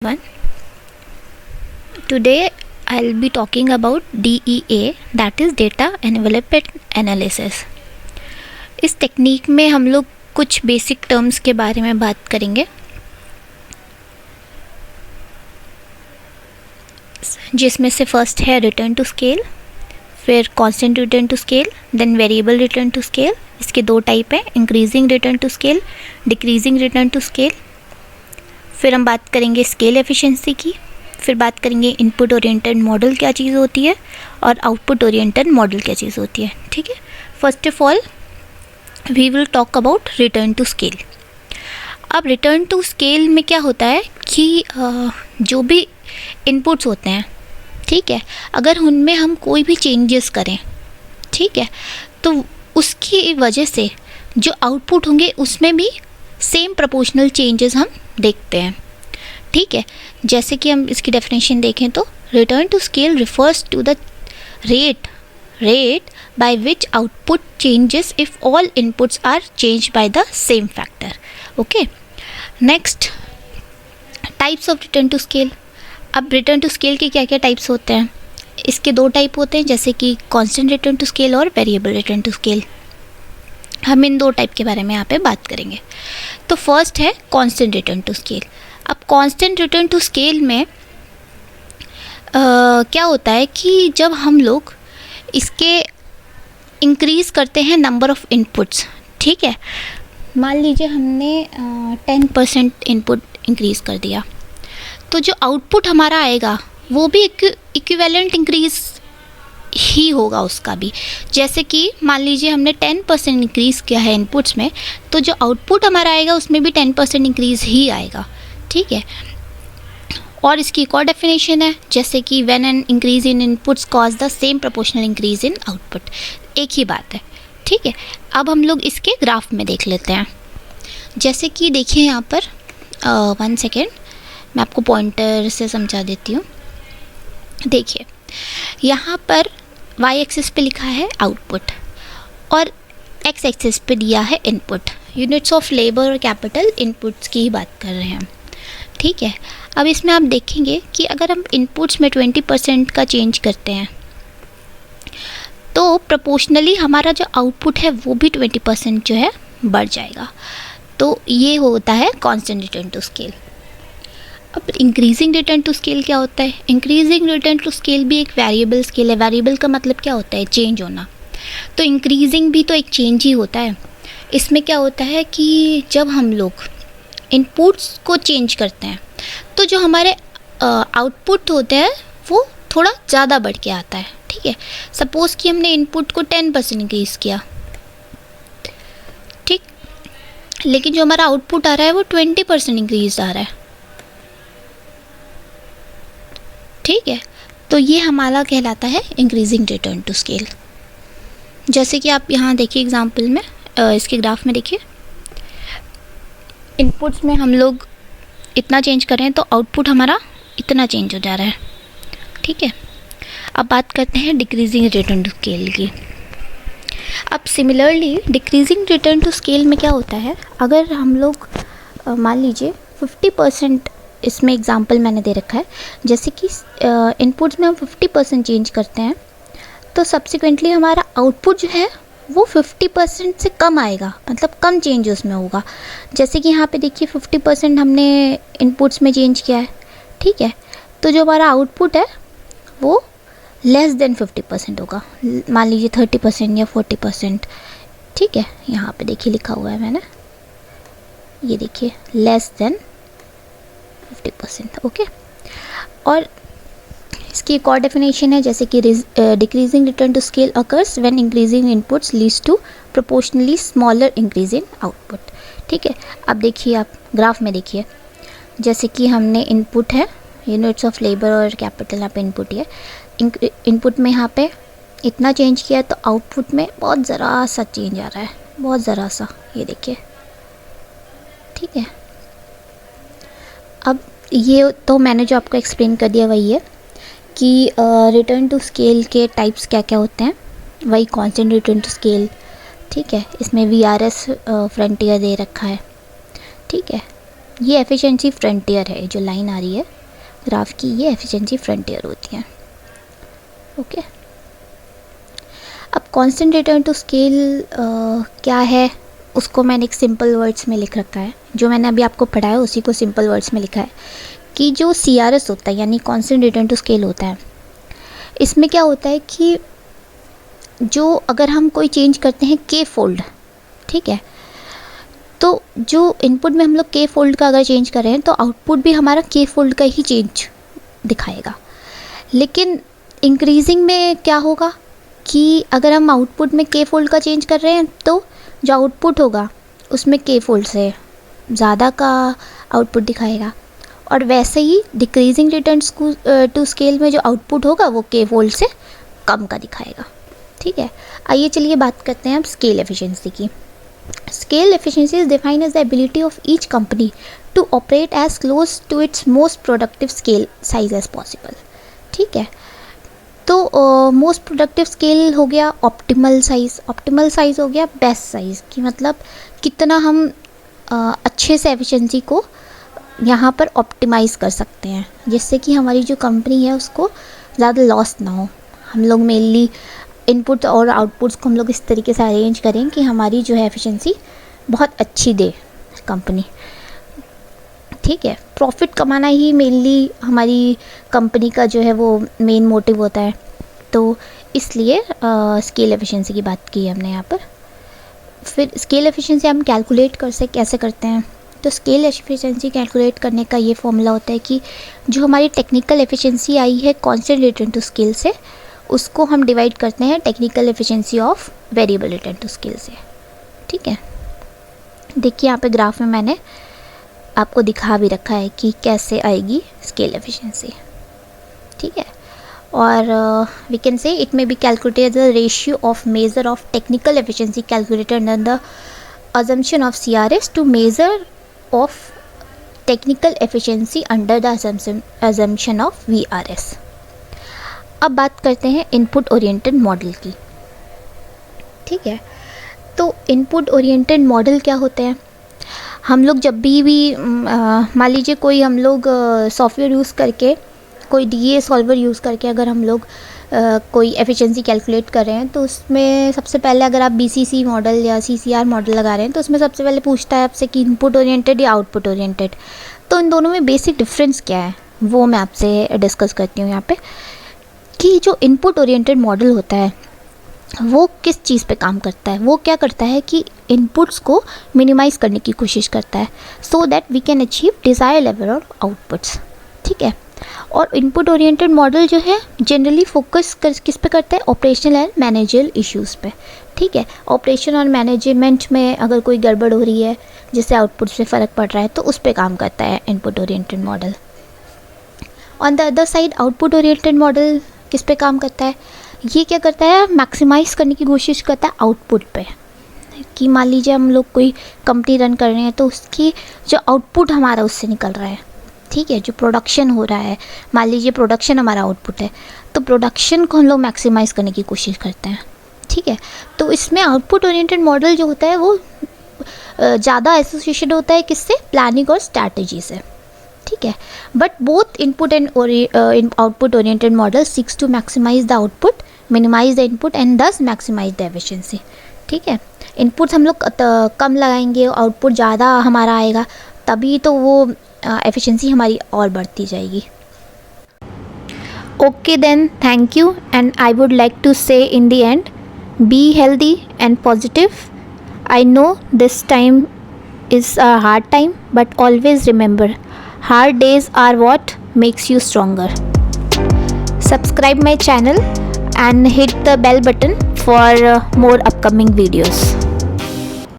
One. Today I'll be talking about DEA, that is Data Envelopment Analysis. इस technique में हम लोग कुछ बेसिक टर्म्स के बारे में बात करेंगे, जिसमें से फर्स्ट है रिटर्न टू स्केल, फिर constant return to scale, then variable return to scale. इसके दो टाइप हैं, increasing return to scale, decreasing return to scale. फिर हम बात करेंगे स्केल एफिशिएंसी की, फिर बात करेंगे इनपुट ओरिएंटेड मॉडल क्या चीज़ होती है और आउटपुट ओरिएंटेड मॉडल क्या चीज़ होती है. ठीक है, first of all we will talk about return to scale. अब रिटर्न टू स्केल में क्या होता है कि जो भी इनपुट्स होते हैं, ठीक है, अगर उनमें हम कोई भी चेंजेस करें, ठीक है, तो उसकी वजह से जो आउटपुट होंगे उसमें भी सेम प्रोपोर्शनल चेंजेस हम देखते हैं. ठीक है, जैसे कि हम इसकी डेफिनेशन देखें तो return to scale refers to the rate by which output changes if all inputs are change by the same factor. Okay, next types of return to scale. अब रिटर्न टू स्केल के क्या क्या types होते हैं? इसके दो type होते हैं, जैसे कि कांस्टेंट रिटर्न टू स्केल और वेरिएबल रिटर्न टू स्केल. हम इन दो टाइप के बारे में यहाँ पे बात करेंगे. तो फर्स्ट है कांस्टेंट रिटर्न टू स्केल. अब कांस्टेंट रिटर्न टू स्केल में क्या होता है कि जब हम लोग इसके इंक्रीज़ करते हैं नंबर ऑफ इनपुट्स, ठीक है, मान लीजिए हमने 10% इनपुट इंक्रीज़ कर दिया, तो जो आउटपुट हमारा आएगा वो भी इक्विवेलेंट इंक्रीज़ ही होगा उसका भी. जैसे कि मान लीजिए हमने 10% इंक्रीज़ किया है इनपुट्स में, तो जो आउटपुट हमारा आएगा उसमें भी 10% इंक्रीज़ ही आएगा. ठीक है, और इसकी एक और डेफिनेशन है, जैसे कि when an increase in inputs cause the same proportional increase in output. एक ही बात है. ठीक है, अब हम लोग इसके ग्राफ में देख लेते हैं. जैसे कि देखिए यहाँ पर 1 सेकेंड, मैं आपको पॉइंटर से समझा देती हूँ. देखिए यहाँ पर y एक्सिस पे लिखा है आउटपुट और x एक्सिस पे दिया है इनपुट. यूनिट्स ऑफ लेबर और कैपिटल इनपुट्स की ही बात कर रहे हैं. ठीक है, अब इसमें आप देखेंगे कि अगर हम इनपुट्स में 20% का चेंज करते हैं तो प्रोपोर्शनली हमारा जो आउटपुट है वो भी 20% जो है बढ़ जाएगा. तो ये होता है कांस्टेंट रिटर्न टू स्केल. अब इंक्रीजिंग रिटर्न टू स्केल क्या होता है? इंक्रीजिंग रिटर्न टू स्केल भी एक वेरिएबल स्केल है. वेरिएबल का मतलब क्या होता है? चेंज होना. तो इंक्रीजिंग भी तो एक चेंज ही होता है. इसमें क्या होता है कि जब हम लोग इनपुट्स को चेंज करते हैं तो जो हमारे आउटपुट होते हैं वो थोड़ा ज़्यादा बढ़ के आता है. ठीक है, सपोज़ कि हमने इनपुट को 10% इंक्रीज़ किया, ठीक, लेकिन जो हमारा आउटपुट आ रहा है वो 20% इंक्रीज आ रहा है. ठीक है, तो ये हमारा कहलाता है इंक्रीजिंग रिटर्न टू स्केल. जैसे कि आप यहाँ देखिए एग्जांपल में, इसके ग्राफ में देखिए, इनपुट्स में हम लोग इतना चेंज कर रहे हैं तो आउटपुट हमारा इतना चेंज हो जा रहा है. ठीक है, अब बात करते हैं डिक्रीजिंग रिटर्न टू स्केल की. अब similarly decreasing return to scale में क्या होता है, अगर हम लोग मान लीजिए 50%, इसमें एग्जांपल मैंने दे रखा है, जैसे कि इनपुट्स में हम 50% चेंज करते हैं तो सब्सिक्वेंटली हमारा आउटपुट जो है वो 50% से कम आएगा, मतलब कम चेंज उसमें होगा. जैसे कि यहाँ पे देखिए 50% हमने इनपुट्स में चेंज किया है, ठीक है, तो जो हमारा आउटपुट है वो लेस देन 50% होगा. मान लीजिए 30% या 40%. ठीक है, यहाँ पे देखिए लिखा हुआ है मैंने, ये देखिए लेस देन 50%. ओके, और इसकी एक और डेफिनेशन है, जैसे कि decreasing return to scale occurs when increasing inputs leads to proportionally smaller increase in output. ठीक है, अब देखिए आप ग्राफ में देखिए, जैसे कि हमने इनपुट है, यूनिट्स ऑफ लेबर और कैपिटल यहाँ पे इनपुट है. इनपुट में यहाँ पे इतना चेंज किया तो आउटपुट में बहुत ज़रा सा चेंज आ रहा है, बहुत ज़रा सा, ये देखिए. ठीक है, अब ये तो मैंने जो आपको एक्सप्लेन कर दिया वही है कि रिटर्न टू स्केल के टाइप्स क्या क्या होते हैं. वही कांस्टेंट रिटर्न टू स्केल, ठीक है, इसमें VRS फ्रंटियर दे रखा है. ठीक है, ये एफिशिएंसी फ्रंटियर है, जो लाइन आ रही है ग्राफ की, ये एफिशिएंसी फ्रंटियर होती है। ओके, अब कांस्टेंट रिटर्न टू स्केल क्या है, उसको मैंने एक सिंपल वर्ड्स में लिख रखा है। जो मैंने अभी आपको पढ़ाया उसी को सिंपल वर्ड्स में लिखा है कि जो CRS होता है यानी कांस्टेंट रिटर्न टू स्केल होता है, इसमें क्या होता है कि जो अगर हम कोई चेंज करते हैं K फोल्ड, ठीक है, तो जो इनपुट में हम लोग K फोल्ड का अगर चेंज कर रहे हैं तो आउटपुट भी हमारा K फोल्ड का ही चेंज दिखाएगा। लेकिन इंक्रीजिंग में क्या होगा कि अगर हम आउटपुट में K फोल्ड का चेंज कर रहे हैं तो जो आउटपुट होगा उसमें K फोल्ड से ज़्यादा का आउटपुट दिखाएगा, और वैसे ही डिक्रीजिंग रिटर्न टू स्केल में जो आउटपुट होगा वो K फोल्ड से कम का दिखाएगा। ठीक है, आइए चलिए बात करते हैं अब स्केल एफिशिएंसी की। Scale efficiency is defined as the ability of each company to operate as close to its most productive scale size as possible. ठीक है, तो मोस्ट प्रोडक्टिव स्केल हो गया ऑप्टिमल साइज़, ऑप्टिमल साइज़ हो गया best size, कि मतलब कितना हम अच्छे से एफिशिएंसी को यहाँ पर ऑप्टिमाइज़ कर सकते हैं, जिससे कि हमारी जो कंपनी है उसको ज़्यादा लॉस ना हो। हम लोग मेनली इनपुट और आउटपुट्स को हम लोग इस तरीके से अरेंज करें कि हमारी जो है एफिशिएंसी बहुत अच्छी दे कंपनी। ठीक है, प्रॉफिट कमाना ही मेनली हमारी कंपनी का जो है वो मेन मोटिव होता है, तो इसलिए स्केल एफिशिएंसी की बात की हमने यहाँ पर। फिर स्केल एफिशिएंसी हम कैलकुलेट कैसे करते हैं, तो स्केल एफिशिएंसी कैलकुलेट करने का ये फॉर्मूला होता है कि जो हमारी टेक्निकल एफिशिएंसी आई है कांस्टेंट रिटर्न टू स्केल से, उसको हम डिवाइड करते हैं technical efficiency of variable return to scale से। ठीक है, देखिए यहाँ पे ग्राफ में मैंने आपको दिखा भी रखा है कि कैसे आएगी स्केल एफिशिएंसी। ठीक है, और we can say it may be calculated the ratio of measure of technical efficiency calculated under the assumption of CRS to measure of technical efficiency under the assumption of VRS। अब बात करते हैं input oriented model की। ठीक है, तो input oriented model क्या होते हैं, हम लोग जब भी मान लीजिए कोई हम लोग सॉफ्टवेयर यूज़ करके, कोई DA सॉल्वर यूज़ करके अगर हम लोग कोई एफिशिएंसी कैलकुलेट कर रहे हैं, तो उसमें सबसे पहले अगर आप BCC मॉडल या CCR मॉडल लगा रहे हैं तो उसमें सबसे पहले पूछता है आपसे कि इनपुट ओरिएंटेड या आउटपुट ओरिएंटेड। तो इन दोनों में बेसिक डिफरेंस क्या है वो मैं आपसे डिस्कस करती हूँ यहाँ पे, कि जो इनपुट ओरिएंटेड मॉडल होता है वो किस चीज़ पे काम करता है। वो क्या करता है कि इनपुट्स को मिनिमाइज़ करने की कोशिश करता है so that we can achieve desire level of outputs. ठीक है, और इनपुट ओरिएंटेड मॉडल जो है जनरली फोकस किस पे करता है, ऑपरेशनल एंड मैनेजरल इश्यूज़ पे। ठीक है, ऑपरेशन और मैनेजमेंट में अगर कोई गड़बड़ हो रही है जिससे आउटपुट से फ़र्क पड़ रहा है तो उस पे काम करता है input oriented model. On the other side output oriented model किस पे काम करता है, ये क्या करता है, मैक्सिमाइज़ करने की कोशिश करता है आउटपुट पे। कि मान लीजिए हम लोग कोई कंपनी रन कर रहे हैं तो उसकी जो आउटपुट हमारा उससे निकल रहा है, ठीक है, जो प्रोडक्शन हो रहा है, मान लीजिए प्रोडक्शन हमारा आउटपुट है, तो प्रोडक्शन को हम लोग मैक्सिमाइज़ करने की कोशिश करते हैं। ठीक है, तो इसमें आउटपुट ओरिएंटेड मॉडल जो होता है वो ज़्यादा एसोसिएशन होता है किससे, प्लानिंग और स्ट्रैटेजी से। ठीक है, but both input and output oriented model seeks to maximise the output, minimise the input and thus maximise the efficiency. ठीक है, इनपुट हम लोग कम लगाएंगे, आउटपुट ज़्यादा हमारा आएगा, तभी तो वो एफिशिएंसी हमारी और बढ़ती जाएगी। Okay then, thank you, and I would like to say in the end, be healthy and positive. I know this time is a hard time, but always remember, hard days are what makes you stronger. Subscribe my channel and hit the bell button for more upcoming videos.